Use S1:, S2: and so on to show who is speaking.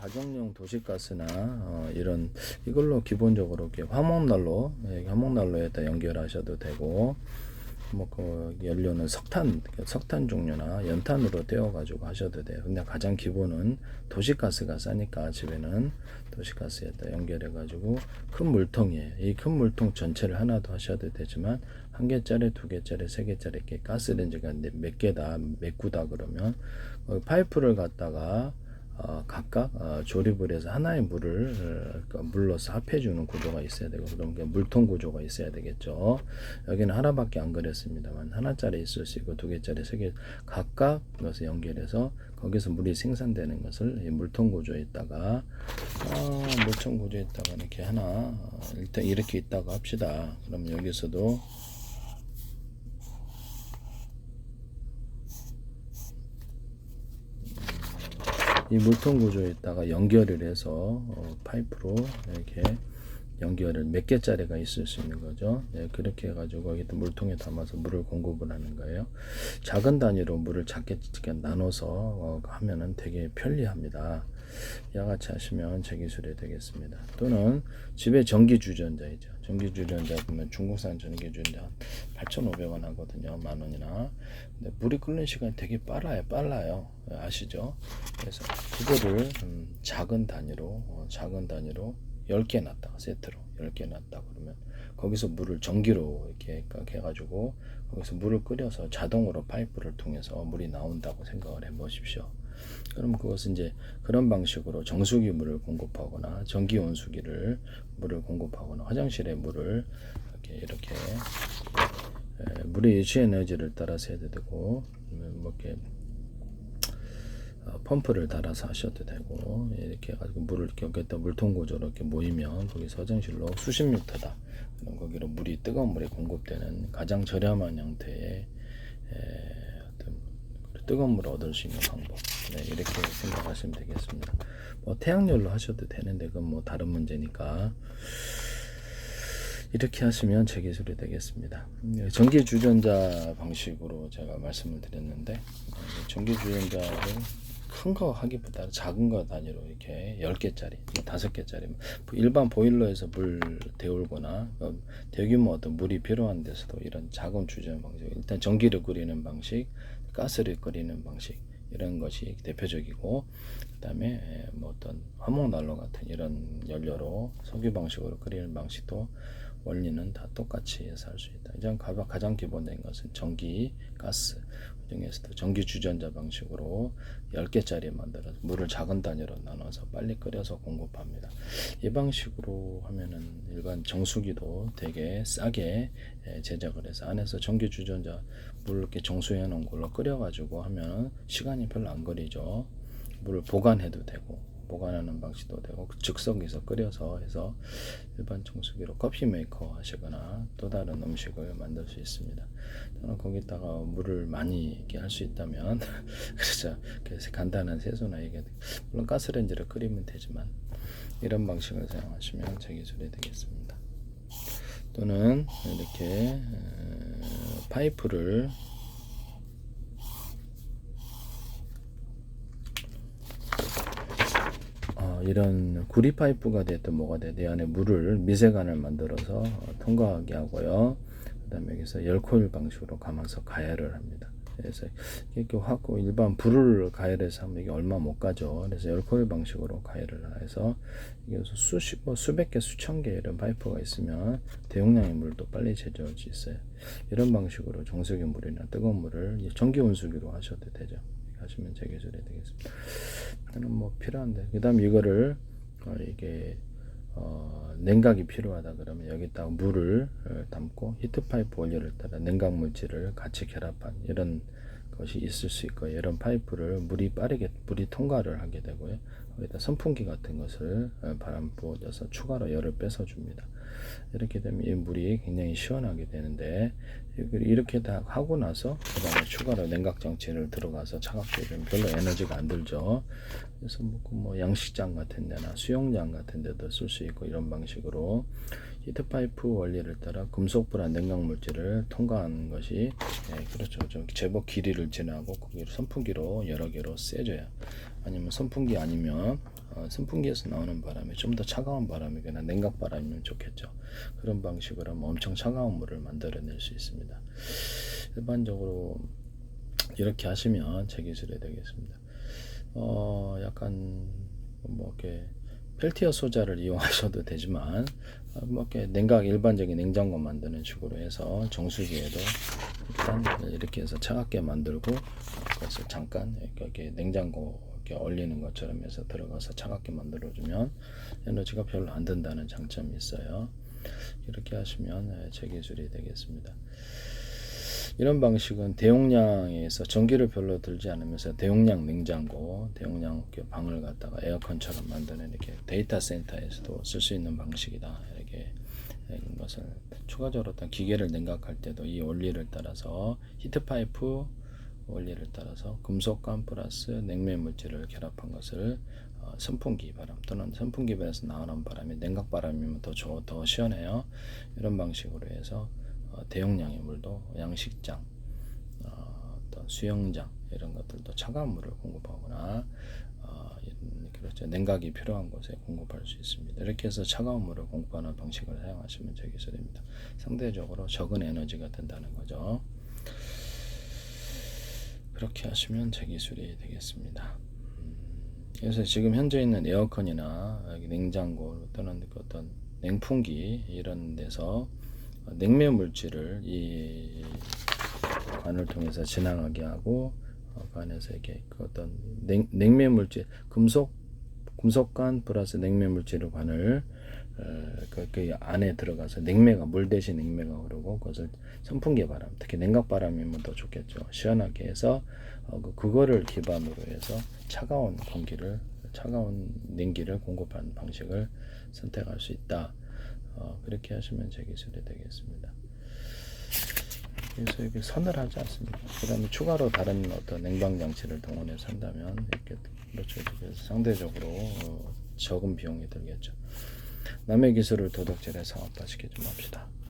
S1: 가정용 도시가스나 이런 이걸로 기본적으로 이렇게 화목난로, 화목난로에다 연결하셔도 되고, 뭐 그 연료는 석탄 종류나 연탄으로 떼어가지고 하셔도 돼요. 근데 가장 기본은 도시가스가 싸니까 집에는 도시가스에다 연결해가지고 큰 물통이에요. 이 큰 물통 전체를 하나도 하셔도 되지만 한 개짜리, 두 개짜리, 세 개짜리 이렇게 가스레인지가 몇 개다, 몇 구다 그러면 파이프를 갖다가 각각 조립을 해서 하나의 물을 물로서 합해주는 구조가 있어야 되고, 그럼 물통 구조가 있어야 되겠죠. 여기는 하나밖에 안 그렸습니다만 하나짜리 있을 수 있고 두 개짜리, 세 개 각각 그것을 연결해서 거기서 물이 생산되는 것을 이 물통 구조에다가 물통 구조에다가 이렇게 하나 일단 이렇게 있다고 합시다. 그럼 여기서도 이 물통 구조에다가 연결을 해서 파이프로 이렇게 연결을 몇 개짜리가 있을 수 있는 거죠. 네, 그렇게 해가지고 거기다 물통에 담아서 물을 공급을 하는 거예요. 작은 단위로 물을 작게 나눠서 하면은 되게 편리합니다. 이와 같이 하시면 제 기술이 되겠습니다. 또는 집에 전기 주전자이죠. 전기 주전자 보면 중국산 전기 주전자 8,500원 하거든요. 만원이나. 근데 물이 끓는 시간이 되게 빨라요. 아시죠? 그래서 그거를 작은 단위로 10개 놨다가 세트로 10개 놨다 그러면 거기서 물을 전기로 이렇게 해가지고 거기서 물을 끓여서 자동으로 파이프를 통해서 물이 나온다고 생각을 해 보십시오. 그럼 그것은 이제 그런 방식으로 정수기 물을 공급하거나 전기 온수기를 물을 공급하거나 화장실에 물을 이렇게 물의 유치 에너지를 따라서 해도 되고 뭐 이렇게 펌프를 달아서 하셔도 되고, 이렇게 해가지고 물을 이렇게 여기다 물통 구조로 이렇게 모이면 거기서 화장실로 수십 미터다. 그럼 거기로 뜨거운 물이 공급되는 가장 저렴한 형태의 어떤 뜨거운 물을 얻을 수 있는 방법. 네, 이렇게 생각하시면 되겠습니다. 뭐 태양열로 하셔도 되는데 그건 뭐 다른 문제니까. 이렇게 하시면 제 기술이 되겠습니다. 전기 주전자 방식으로 제가 말씀을 드렸는데, 전기 주전자를 큰 거 하기보다 작은 거 단위로 이렇게 10개짜리, 5개짜리 일반 보일러에서 물 데우거나 대규모 어떤 물이 필요한 데서도 이런 작은 주전 방식, 일단 전기를 끓이는 방식, 가스를 끓이는 방식, 이런 것이 대표적이고, 그 다음에 뭐 어떤 화목난로 같은 이런 연료로 석유 방식으로 끓이는 방식도 원리는 다 똑같이 해서 할 수 있다. 이제 가장 기본적인 것은 전기, 가스, 그중에서도 전기 주전자 방식으로 10개짜리 만들어서 물을 작은 단위로 나눠서 빨리 끓여서 공급합니다. 이 방식으로 하면은 일반 정수기도 되게 싸게 제작을 해서 안에서 전기 주전자 물 이렇게 정수해 놓은 걸로 끓여 가지고 하면 시간이 별로 안 걸리죠. 물을 보관해도 되고, 보관하는 방식도 되고, 즉석에서 끓여서 해서 일반 정수기로 커피 메이커 하시거나 또 다른 음식을 만들 수 있습니다. 또는 거기다가 물을 많이 이렇게 할 수 있다면 그래서 간단한 세수나 이게 물론 가스레인지를 끓이면 되지만 이런 방식을 사용하시면 제 기술이 되겠습니다. 또는 이렇게 파이프를 이런 구리 파이프가 됐든 뭐가 됐든 안에 물을 미세관을 만들어서 통과하게 하고요. 그 다음에 여기서 열코일 방식으로 감아서 가열을 합니다. 그래서 이렇게 하고 일반 불을 가열해서 하면 이게 얼마 못 가죠. 그래서 열코일 방식으로 가열을 해서 이게 수백 개, 수천 개 이런 파이프가 있으면 대용량의 물도 빨리 제조할 수 있어요. 이런 방식으로 정수기 물이나 뜨거운 물을 전기 온수기로 하셔도 되죠. 하시면 제 기술이 되겠습니다. 저는 뭐 필요한데, 그 다음 이거를 이게 냉각이 필요하다 그러면 여기다가 물을 담고 히트파이프 원료를 따라 냉각 물질을 같이 결합한 이런 것이 있을 수 있고, 이런 파이프를 물이 통과를 하게 되고요. 여기다 선풍기 같은 것을 바람 부어줘서 추가로 열을 빼서 줍니다. 이렇게 되면 이 물이 굉장히 시원하게 되는데, 이렇게 다 하고 나서 그 다음에 추가로 냉각 장치를 들어가서 차갑게 되면 별로 에너지가 안 들죠. 그래서 뭐 양식장 같은 데나 수영장 같은 데도 쓸 수 있고, 이런 방식으로 히트파이프 원리를 따라 금속불안 냉각 물질을 통과하는 것이 그렇죠. 좀 제법 길이를 지나고 거기를 선풍기로 여러 개로 쐬줘야, 아니면 선풍기 아니면 선풍기에서 나오는 바람이 좀 더 차가운 바람이거나 냉각 바람이면 좋겠죠. 그런 방식으로 하면 엄청 차가운 물을 만들어낼 수 있습니다. 일반적으로 이렇게 하시면 제 기술이 되겠습니다. 약간 뭐 이렇게 펠티어 소자를 이용하셔도 되지만 뭐 이렇게 냉각 일반적인 냉장고 만드는 식으로 해서 정수기에도 일단 이렇게 해서 차갑게 만들고 그것을 잠깐 이렇게 냉장고 이렇게 얼리는 것처럼 해서 들어가서 차갑게 만들어주면 에너지가 별로 안 든다는 장점이 있어요. 이렇게 하시면 제 기술이 되겠습니다. 이런 방식은 대용량에서 전기를 별로 들지 않으면서 대용량 냉장고, 대용량 방을 갖다가 에어컨처럼 만드는 이렇게 데이터 센터에서도 쓸 수 있는 방식이다. 이렇게 것을 추가적으로 어떤 기계를 냉각할 때도 이 원리를 따라서 히트파이프 원리를 따라서 금속관 플러스 냉매 물질을 결합한 것을 선풍기 바람 또는 선풍기 배에서 나오는 바람이 냉각 바람이면 더 시원해요. 이런 방식으로 해서 대용량의 물도 양식장, 어떤 수영장 이런 것들도 차가운 물을 공급하거나 그렇죠. 냉각이 필요한 곳에 공급할 수 있습니다. 이렇게 해서 차가운 물을 공급하는 방식을 사용하시면 제 기술입니다. 상대적으로 적은 에너지가 든다는 거죠. 그렇게 하시면 제 기술이 되겠습니다. 그래서 지금 현재 있는 에어컨이나 냉장고 또는 어떤 냉풍기 이런 데서 냉매 물질을 이 관을 통해서 지나가게 하고 그 안에서 이렇게 그 어떤 냉매 물질 금속관 플러스 냉매 물질의 관을 그 안에 들어가서 냉매가 물 대신 냉매가 흐르고 그것을 선풍기 바람 특히 냉각 바람이면 더 좋겠죠. 시원하게 해서 그거를 기반으로 해서 차가운 냉기를 공급하는 방식을 선택할 수 있다. 그렇게 하시면 제 기술이 되겠습니다. 그래서 이게 선을 하지 않습니다. 그 다음에 추가로 다른 어떤 냉방 장치를 동원해서 한다면 이렇게 그렇죠. 그래서 상대적으로 적은 비용이 들겠죠. 남의 기술을 도둑질해서 사업화시키지 맙시다.